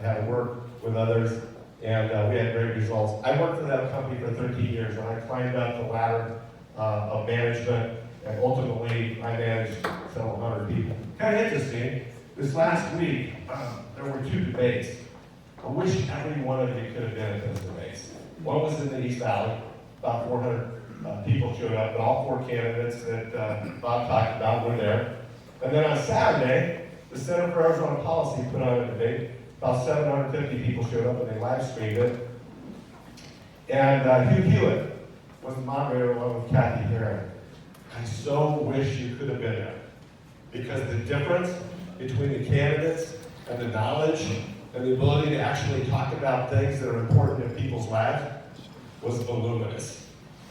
had to work with others, and we had great results. I worked for that company for 13 years, and I climbed up the ladder of management, and ultimately I managed several hundred people. Kind of interesting, this last week, there were 2 debates. I wish every one of you could have been at those debates. One was in the East Valley, about 400 people showed up, and all 4 candidates that Bob talked about were there. And then on Saturday, the Center for Arizona Policy put on a debate. About 750 people showed up, and they live streamed it. And Hugh Hewitt was the moderator along with Kathy Herron. I so wish you could have been there, because the difference between the candidates and the knowledge and the ability to actually talk about things that are important in people's lives was voluminous.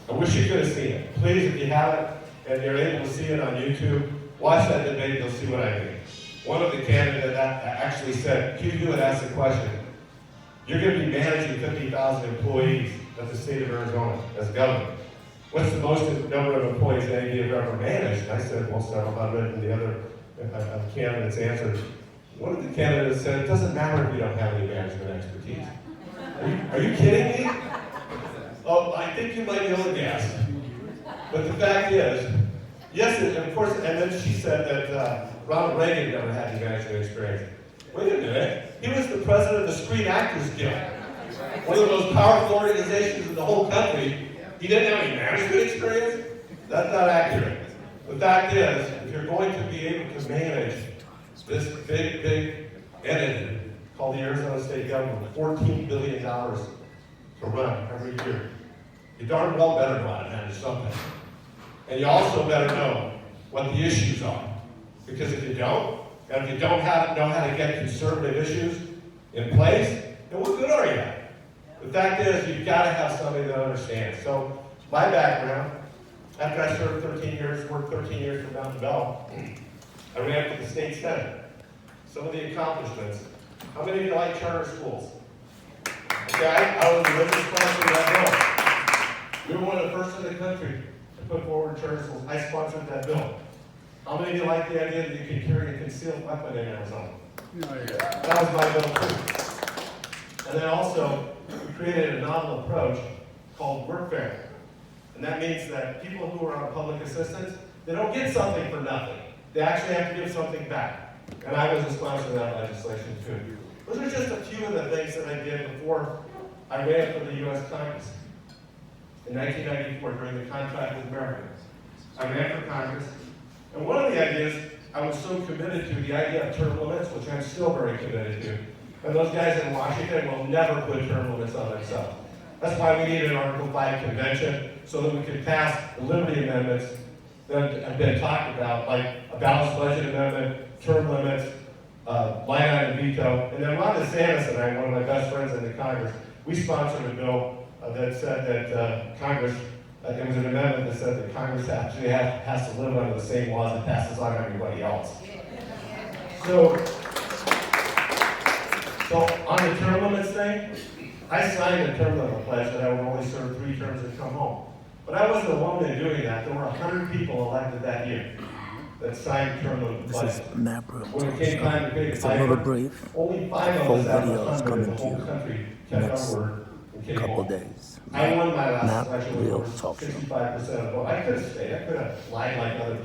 I wish you could have seen it. Please, if you haven't, and you're able to see it on YouTube, watch that debate, you'll see what I mean. One of the candidates actually said, Hugh Hewitt asked the question, you're going to be managing 50,000 employees at the state of Arizona as governor. What's the most number of employees any of you have ever managed? And I said, well, several hundred, and the other candidates answered. One of the candidates said, it doesn't matter if you don't have any management expertise. Are you kidding me? Oh, I think you might be able to guess. But the fact is, yes, and of course, and then she said that Ronald Reagan never had any management experience. Wait a minute, he was the president of the Screen Actors Guild, one of the most powerful organizations in the whole country. He didn't have any management experience? That's not accurate. The fact is, if you're going to be able to manage this big entity called the Arizona State Government, $14 billion to run every year, you darn well better know how to manage something. And you also better know what the issues are. Because if you don't, and if you don't know how to get conservative issues in place, then what good are you? The fact is, you've got to have somebody that understands. So, my background, after I served 13 years, worked 13 years for Mountain Bell, I ran for the state senate. Some of the accomplishments. How many of you like charter schools? Okay, I was the original sponsor of that bill. We were one of the first in the country to put forward charter schools. I sponsored that bill. How many of you like the idea that you can carry a concealed weapon in Arizona? Oh, yeah. That was my bill too. And then also, we created a novel approach called workfare. And that means that people who are on public assistance, they don't get something for nothing. They actually have to give something back. And I was a sponsor of that legislation too. Those are just a few of the things that I did before I ran for the U.S. Congress. In 1994, during the contract with America, I ran for Congress. And one of the ideas I was so committed to, the idea of term limits, which I'm still very committed to. And those guys in Washington will never put term limits on themselves. That's why we need an Article 5 convention, so that we can pass the liberty amendments that have been talked about, like a balanced budget amendment, term limits, line item veto. And then Ron DeSantis and I, one of my best friends in the Congress, we sponsored a bill that said that Congress, it was an amendment that said that Congress actually has to live under the same laws it passes on everybody else. So on the term limits thing, I signed a term limit pledge that I would only serve 3 terms and come home. But I wasn't alone in doing that. There were 100 people elected that year that signed term limit pledges. This is MAAP When it came time to pay the It's a little piper, brief. only 5 of Full us out of video is 100 in coming the to whole you country kept next our word and came couple home. days. I won my last MAAP election with real over talk show. 65% of the vote. I could have stayed. I could have lied like other politicians.